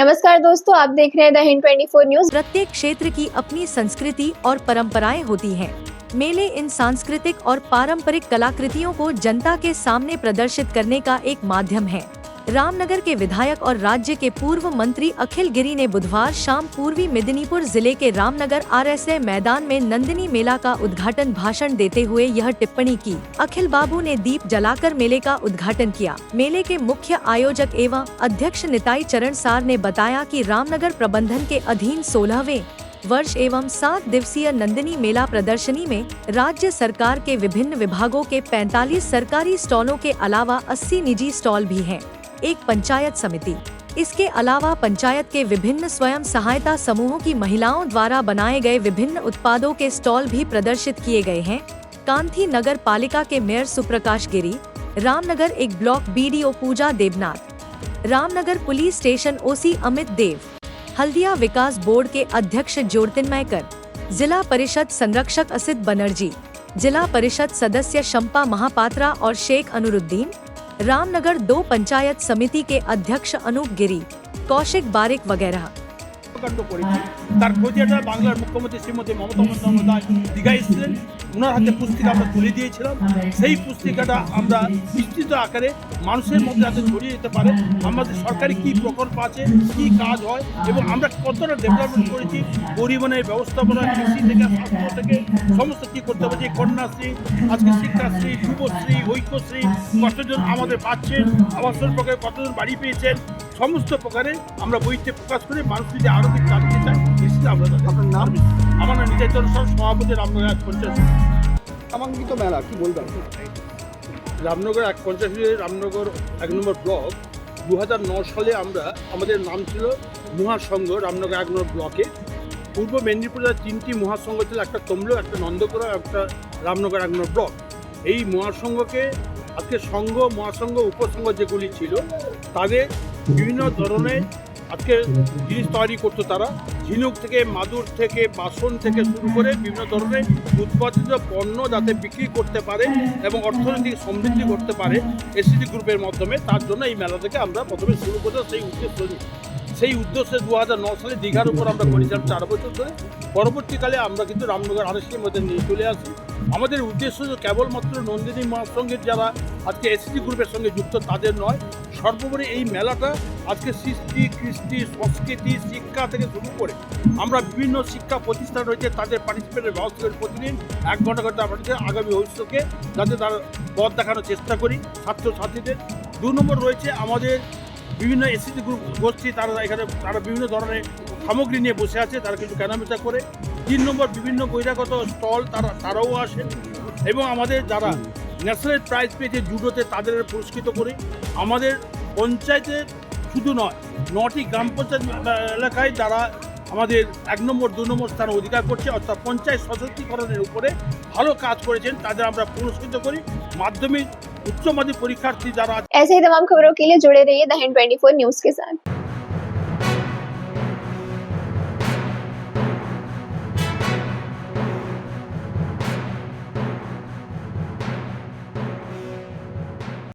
नमस्कार दोस्तों, आप देख रहे हैं द हिंद 24 न्यूज। प्रत्येक क्षेत्र की अपनी संस्कृति और परंपराएं होती हैं। मेले इन सांस्कृतिक और पारंपरिक कलाकृतियों को जनता के सामने प्रदर्शित करने का एक माध्यम है। रामनगर के विधायक और राज्य के पूर्व मंत्री अखिल गिरी ने बुधवार शाम पूर्वी मेदिनीपुर जिले के रामनगर आरएसए मैदान में नंदिनी मेला का उद्घाटन भाषण देते हुए यह टिप्पणी की। अखिल बाबू ने दीप जलाकर मेले का उद्घाटन किया। मेले के मुख्य आयोजक एवं अध्यक्ष निताई चरण सार ने बताया कि रामनगर प्रबंधन के अधीन 16वें वर्ष एवं 7 दिवसीय नंदिनी मेला प्रदर्शनी में राज्य सरकार के विभिन्न विभागों के 45 सरकारी स्टॉलों के अलावा 80 निजी स्टॉल भी हैं। एक पंचायत समिति, इसके अलावा पंचायत के विभिन्न स्वयं सहायता समूहों की महिलाओं द्वारा बनाए गए विभिन्न उत्पादों के स्टॉल भी प्रदर्शित किए गए हैं। कांथी नगर पालिका के मेयर सुप्रकाश गिरी, रामनगर एक ब्लॉक बीडीओ पूजा देवनाथ, रामनगर पुलिस स्टेशन ओसी अमित देव, हल्दिया विकास बोर्ड के अध्यक्ष ज्योतिर्मयकर, जिला परिषद संरक्षक असित बनर्जी, जिला परिषद सदस्य शंपा महापात्रा और शेख अनुरुद्दीन, रामनगर 2 पंचायत समिति के अध्यक्ष अनूप गिरी, कौशिक बारिक वगैरह। তার খোঁজটা বাংলার মুখ্যমন্ত্রী শ্রীমতী মমতা বন্দ্যোপাধ্যায় দীঘায় এসেছিলেন, ওনার হাতে পুস্তিকা আমরা তুলে দিয়েছিলাম। সেই পুস্তিকাটা আমরা বিস্তৃত আকারে মানুষের মধ্যে যাতে ছড়িয়ে যেতে পারে, আমাদের সরকারি কী প্রকল্প আছে, কী কাজ হয় এবং আমরা কতটা ডেভেলপমেন্ট করেছি, পরিবহনের ব্যবস্থাপনা, কৃষি থেকে স্বাস্থ্য থেকে সমস্ত কী করতে হবে, যে কন্যাশ্রী, আজকে শিক্ষাশ্রী, যুবশ্রী, ঐক্যশ্রী, কতজন আমাদের পাচ্ছেন, আবাসন প্রকারে কতজন বাড়ি পেয়েছেন, সমস্ত প্রকারে আমরা বইতে প্রকাশ করে মানুষ যদি আরও কিছু জানতে চাই নিশ্চিত আমরা। আপনার নাম? আমার নাম নিতাই চন্দ্র সাহা, সভাপতি রামনগর 1 পঞ্চায়েত। নামাঙ্কিত মেলা কি বলবেন? রামনগর 1 পঞ্চায়েত, রামনগর 1 নম্বর ব্লক। 2009 সালে আমরা, আমাদের নাম ছিল মহাসংঘ রামনগর 1 নম্বর ব্লকে। পূর্ব মেদিনীপুরে 3টি মহাসংঘ ছিল, একটা তমলুক, একটা নন্দকুড়া, একটা রামনগর 1 নম্বর ব্লক। এই মহাসংঘকে আজকে সংঘ, মহাসংঘ, উপসংঘ যেগুলি ছিল তাদের বিভিন্ন ধরনের আজকে জিনিস তৈরি করতো। তারা ঝিনুক থেকে, মাদুর থেকে, বাসন থেকে শুরু করে বিভিন্ন ধরনের উৎপাদিত পণ্য যাতে বিক্রি করতে পারে এবং অর্থনৈতিক সমৃদ্ধি করতে পারে এসিডি গ্রুপের মাধ্যমে, তার জন্য এই মেলা থেকে আমরা প্রথমে শুরু করতে সেই উদ্দেশ্যে 2009 সালে দীঘার উপর আমরা করেছিলাম 4 বছর ধরে। পরবর্তীকালে আমরা কিন্তু রামনগর আরএসএর মধ্যে নিয়ে চলে আসি। আমাদের উদ্দেশ্য কেবলমাত্র নন্দিনী মহাসংঘের যারা আজকে এসিডি গ্রুপের সঙ্গে যুক্ত তাদের নয়, সর্বোপরি এই মেলাটা আজকে সৃষ্টি, কৃষ্টি, সংস্কৃতি, শিক্ষা থেকে শুরু করে আমরা বিভিন্ন শিক্ষা প্রতিষ্ঠান রয়েছে তাদের পার্টিসিপেটের ব্যবস্থা করে প্রতিদিন 1 ঘন্টা করে আপনাদের আগামী ভবিষ্যৎকে যাতে তার পথ দেখানোর চেষ্টা করি ছাত্রছাত্রীদের। 2 নম্বর রয়েছে আমাদের বিভিন্ন এসিডি গ্রুপ গোষ্ঠী, তারা বিভিন্ন ধরনের সামগ্রী নিয়ে বসে আছে, তারা কিছু কেনাবেচা করে। 3 নম্বর বিভিন্ন বহিরাগত স্টল তারাও আসেন এবং আমাদের যারা ন্যাশনাল প্রাইজ পেয়েছে জুডোতে তাদের পুরস্কৃত করি। আমাদের পঞ্চায়েতে শুধু নয়, 9টি গ্রাম পঞ্চায়েত এলাকায় যারা আমাদের 1 নম্বর 2 নম্বর স্থান অধিকার করছে, অর্থাৎ পঞ্চায়েত সশক্তিকরণের উপরে ভালো কাজ করেছেন তাদের আমরা পুরস্কৃত করি। माध्यमिक उच्च माध्यमिक परीक्षार्थी जरा ऐसे ही तमाम खबरों के लिए जुड़े रहिए द हिंद 24 न्यूज के साथ।